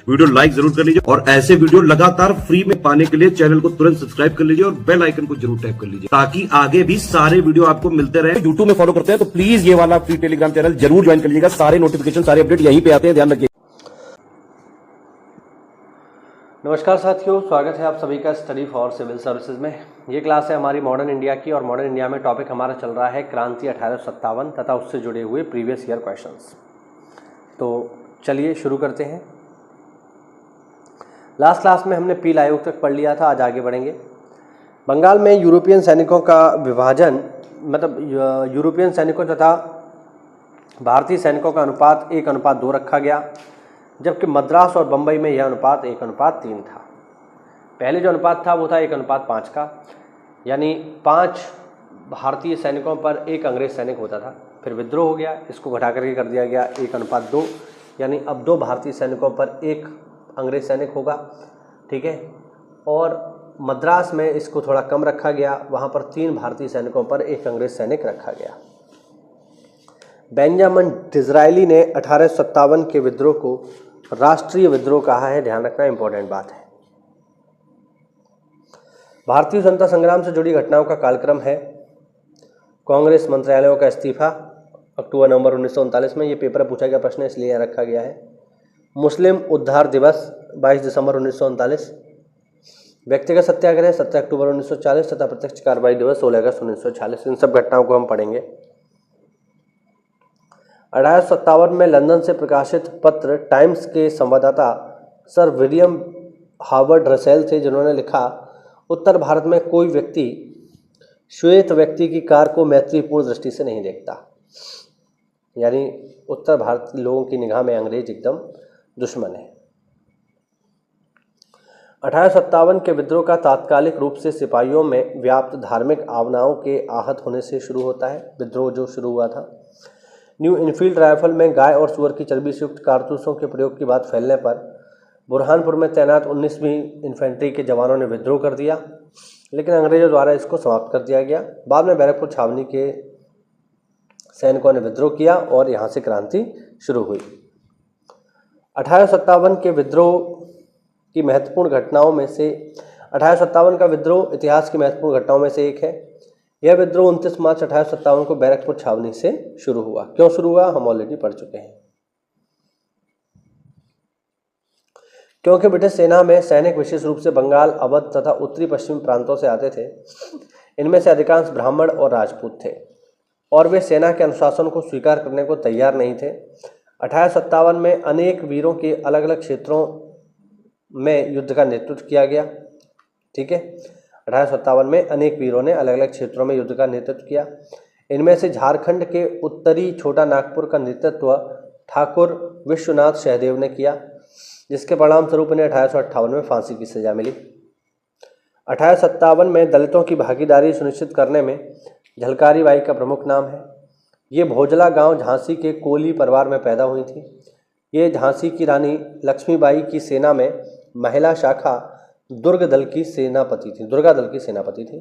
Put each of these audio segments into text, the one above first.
Video like जरूर कर लीजिए और ऐसे वीडियो लगातार फ्री में पाने के लिए चैनल को तुरंत सब्सक्राइब कर लीजिए और बेल आइकन को जरूर टैप कर लीजिए ताकि आगे भी सारे वीडियो आपको मिलते रहे। यूट्यूब में फॉलो करते हैं तो प्लीज ये वाला फ्री टेलीग्राम चैनल जरूर ज्वाइन कर लीजिएगा। सारे नोटिफिकेशन सारे अपडेट यहीं पे आते हैं, ध्यान रखिए। नमस्कार साथियों, स्वागत है आप सभी का स्टडी फॉर सिविल सर्विसेज में। ये क्लास है हमारी मॉडर्न इंडिया की और मॉडर्न इंडिया में टॉपिक हमारा चल रहा है क्रांति 1857 तथा उससे जुड़े हुए प्रीवियस ईयर क्वेश्चंस। तो चलिए शुरू करते हैं। लास्ट क्लास में हमने पील आयोग तक पढ़ लिया था, आज आगे बढ़ेंगे। बंगाल में यूरोपियन सैनिकों का विभाजन, मतलब यूरोपियन सैनिकों तथा भारतीय सैनिकों का अनुपात 1:2 रखा गया, जबकि मद्रास और बम्बई में यह अनुपात 1:3 था। पहले जो अनुपात था वो था 1:5 का, यानी 5 भारतीय सैनिकों पर 1 अंग्रेज सैनिक होता था। फिर विद्रोह हो गया, इसको घटा करके कर दिया गया 1:2, यानी अब 2 भारतीय सैनिकों पर 1 अंग्रेज सैनिक होगा, ठीक है। और मद्रास में इसको थोड़ा कम रखा गया, वहाँ पर 3 भारतीय सैनिकों पर 1 अंग्रेज सैनिक रखा गया। बेंजामिन डिज़रायली ने 1857 के विद्रोह को राष्ट्रीय विद्रोह कहा है, ध्यान रखना इंपॉर्टेंट बात है। भारतीय स्वतंत्रता संग्राम से जुड़ी घटनाओं का कालक्रम है। कांग्रेस मंत्रालयों का इस्तीफा अक्टूबर-नवंबर 1939 में, ये पेपर पूछा गया प्रश्न है इसलिए यह रखा गया है। मुस्लिम उद्धार दिवस 22 दिसंबर 1939, व्यक्तिगत सत्याग्रह 17 अक्टूबर 1940 तथा प्रत्यक्ष कार्रवाई दिवस 16 अगस्त 1946। इन सब घटनाओं को हम पढ़ेंगे। 1857 में लंदन से प्रकाशित पत्र टाइम्स के संवाददाता सर विलियम हार्वर्ड रसेल थे, जिन्होंने लिखा, उत्तर भारत में कोई व्यक्ति श्वेत व्यक्ति की कार को मैत्रीपूर्ण दृष्टि से नहीं देखता, यानी उत्तर भारत लोगों की निगाह में अंग्रेज एकदम दुश्मन है। 1857 के विद्रोह का तात्कालिक रूप से सिपाहियों में व्याप्त धार्मिक भावनाओं के आहत होने से शुरू होता है। विद्रोह जो शुरू हुआ था, न्यू इनफील्ड राइफल में गाय और सुअर की चर्बी से युक्त कारतूसों के प्रयोग की बात फैलने पर बुरहानपुर में तैनात 19वीं इन्फेंट्री के जवानों ने विद्रोह कर दिया, लेकिन अंग्रेजों द्वारा इसको समाप्त कर दिया गया। बाद में बैरकपुर छावनी के सैनिकों ने विद्रोह किया और यहाँ से क्रांति शुरू हुई। 1857 के विद्रोह की महत्वपूर्ण घटनाओं में से 1857 का विद्रोह इतिहास की महत्वपूर्ण घटनाओं में से एक है। यह विद्रोह 29 मार्च 1857 को बैरकपुर छावनी से शुरू हुआ। क्यों शुरू हुआ हम ऑलरेडी पढ़ चुके हैं। क्योंकि ब्रिटिश सेना में सैनिक विशेष रूप से बंगाल, अवध तथा उत्तरी पश्चिमी प्रांतों से आते थे। इनमें से अधिकांश ब्राह्मण और राजपूत थे और वे सेना के अनुशासन को स्वीकार करने को तैयार नहीं थे। 1857 में अनेक वीरों के अलग अलग क्षेत्रों में युद्ध का नेतृत्व किया गया, ठीक है। 1857 में अनेक वीरों ने अलग अलग क्षेत्रों में युद्ध का नेतृत्व किया। इनमें से झारखंड के उत्तरी छोटा नागपुर का नेतृत्व ठाकुर विश्वनाथ सहदेव ने किया, जिसके परिणाम स्वरूप इन्हें 1858 में फांसी की सजा मिली। 1857 में दलितों की भागीदारी सुनिश्चित करने में झलकारी बाई का प्रमुख नाम है। ये भोजला गांव झांसी के कोली परिवार में पैदा हुई थी। ये झांसी की रानी लक्ष्मीबाई की सेना में महिला शाखा दुर्गा दल की सेनापति थी।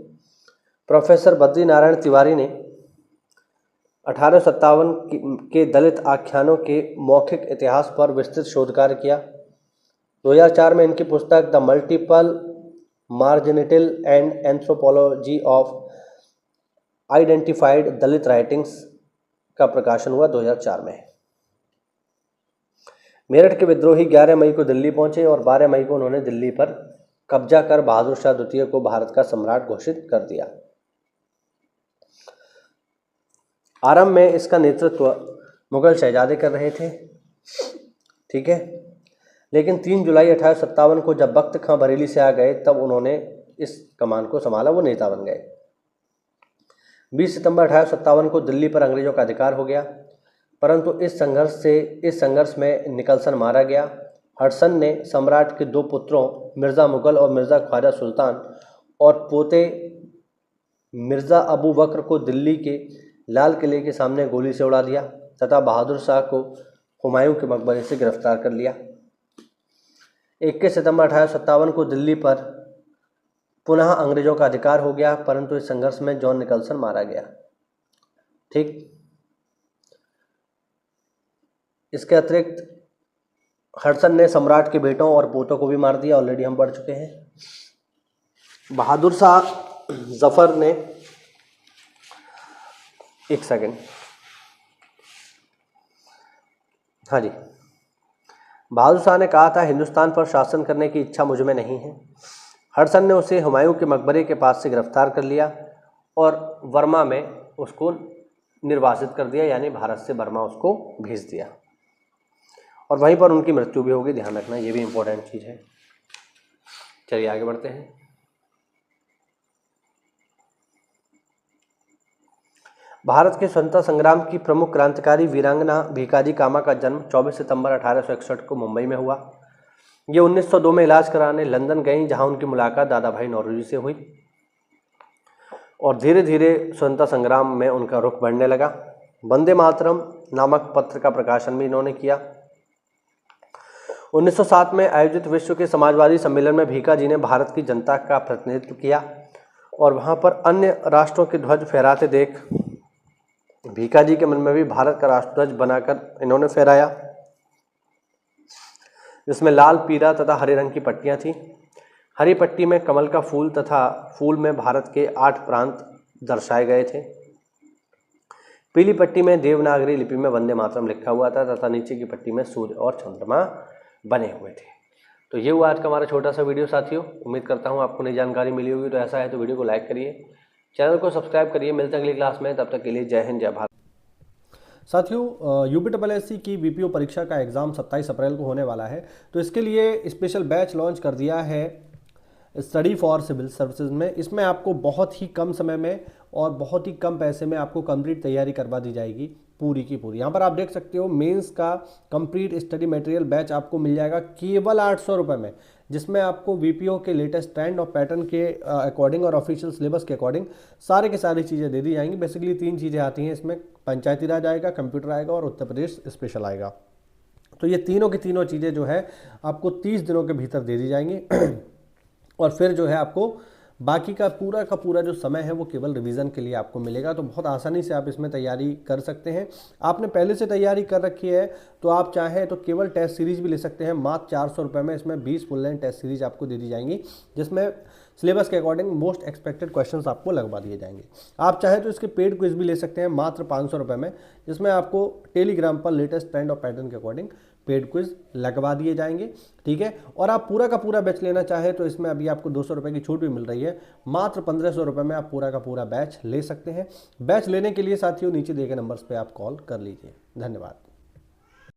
प्रोफेसर बद्री नारायण तिवारी ने 1857 के दलित आख्यानों के मौखिक इतिहास पर विस्तृत शोध कार्य किया। 2004 में इनकी पुस्तक the multiple marginality and anthropology of identified Dalit writings का प्रकाशन हुआ 2004 में। मेरठ के विद्रोही 11 मई को दिल्ली पहुंचे और 12 मई को उन्होंने दिल्ली पर कब्जा कर बहादुर शाह द्वितीय को भारत का सम्राट घोषित कर दिया। आरंभ में इसका नेतृत्व मुगल शहजादे कर रहे थे, ठीक है, लेकिन 3 जुलाई 1857 को जब बख्त खां बरेली से आ गए तब उन्होंने इस कमान को संभाला, वो नेता बन गए। 20 सितंबर 1857 को दिल्ली पर अंग्रेजों का अधिकार हो गया, परंतु इस संघर्ष में निकलसन मारा गया। हडसन ने सम्राट के 2 पुत्रों मिर्ज़ा मुगल और मिर्ज़ा ख्वाजा सुल्तान और पोते मिर्ज़ा अबू बकर को दिल्ली के लाल किले के सामने गोली से उड़ा दिया तथा बहादुर शाह को हुमायूं के मकबरे से गिरफ्तार कर लिया। 21 सितंबर 1857 को दिल्ली पर पुनः अंग्रेजों का अधिकार हो गया, परंतु इस संघर्ष में जॉन निकलसन मारा गया, ठीक। इसके अतिरिक्त हडसन ने सम्राट के बेटों और पोतों को भी मार दिया, ऑलरेडी हम पढ़ चुके हैं। बहादुर शाह जफर ने, एक सेकेंड, हाँ जी, बहादुर शाह ने कहा था हिंदुस्तान पर शासन करने की इच्छा मुझ में नहीं है। हडसन ने उसे हुमायूं के मकबरे के पास से गिरफ्तार कर लिया और बर्मा में उसको निर्वासित कर दिया, यानी भारत से बर्मा उसको भेज दिया और वहीं पर उनकी मृत्यु भी होगी, ध्यान रखना, ये भी इम्पोर्टेंट चीज़ है। चलिए आगे बढ़ते हैं। भारत के स्वतंत्रता संग्राम की प्रमुख क्रांतिकारी वीरांगना भीकाजी कामा का जन्म 24 सितंबर 1861 को मुंबई में हुआ। ये 1902 में इलाज कराने लंदन गईं, जहां उनकी मुलाकात दादा भाई नौरोजी से हुई और धीरे धीरे स्वतंत्रता संग्राम में उनका रुख बढ़ने लगा। वंदे मातरम नामक पत्र का प्रकाशन भी इन्होंने किया। 1907 में आयोजित विश्व के समाजवादी सम्मेलन में भीकाजी ने भारत की जनता का प्रतिनिधित्व किया और वहां पर अन्य राष्ट्रों के ध्वज फहराते देख भीकाजी के मन में भी भारत का राष्ट्रध्वज बनाकर इन्होंने फहराया, जिसमें लाल, पीला तथा हरे रंग की पट्टियां थीं। हरी पट्टी में कमल का फूल तथा फूल में भारत के 8 प्रांत दर्शाए गए थे। पीली पट्टी में देवनागरी लिपि में वंदे मातरम लिखा हुआ था तथा नीचे की पट्टी में सूर्य और चंद्रमा बने हुए थे। तो ये हुआ आज का हमारा छोटा सा वीडियो साथियों। उम्मीद करता हूँ आपको नई जानकारी मिली होगी। तो ऐसा है तो वीडियो को लाइक करिए, चैनल को सब्सक्राइब करिए। मिलते हैं अगली क्लास में, तब तक के लिए जय हिंद, जय भारत। साथियों, यूपीएससी की बीपीओ परीक्षा का एग्ज़ाम 27 अप्रैल को होने वाला है। तो इसके लिए स्पेशल बैच लॉन्च कर दिया है स्टडी फॉर सिविल सर्विसेज में। इसमें आपको बहुत ही कम समय में और बहुत ही कम पैसे में आपको कंप्लीट तैयारी करवा दी जाएगी पूरी की पूरी। यहाँ पर आप देख सकते हो मेंस का कंप्लीट स्टडी मटेरियल बैच आपको मिल जाएगा केवल 800 रुपये में, जिसमें आपको वीपीओ के लेटेस्ट ट्रेंड और पैटर्न के अकॉर्डिंग और ऑफिशियल सिलेबस के अकॉर्डिंग सारे के सारी चीज़ें दे दी जाएंगी। बेसिकली 3 चीज़ें आती हैं इसमें, पंचायती राज आएगा, कंप्यूटर आएगा और उत्तर प्रदेश स्पेशल आएगा। तो ये तीनों की तीनों चीज़ें जो है आपको 30 दिनों के भीतर दे दी जाएंगी और फिर जो है आपको बाकी का पूरा जो समय है वो केवल रिवीजन के लिए आपको मिलेगा। तो बहुत आसानी से आप इसमें तैयारी कर सकते हैं। आपने पहले से तैयारी कर रखी है तो आप चाहें तो केवल टेस्ट सीरीज भी ले सकते हैं। मात्र 400 रुपये में इसमें 20 फुल लेंथ टेस्ट सीरीज आपको दे दी जाएंगी, जिसमें सिलेबस के अकॉर्डिंग मोस्ट एक्सपेक्टेड क्वेश्चंस आपको लगवा दिए जाएंगे। आप चाहें तो इसके पेड क्विज भी ले सकते हैं मात्र 500 रुपये में, जिसमें आपको टेलीग्राम पर लेटेस्ट ट्रेंड और पैटर्न के अकॉर्डिंग पेड क्विज लगवा दिए जाएंगे। ठीक है, और आप पूरा का पूरा बैच लेना चाहें तो इसमें अभी आपको 200 रुपये की छूट भी मिल रही है। मात्र 1500 रुपये में आप पूरा का पूरा बैच ले सकते हैं। बैच लेने के लिए साथियों नीचे दिए गए नंबर्स पे आप कॉल कर लीजिए। धन्यवाद।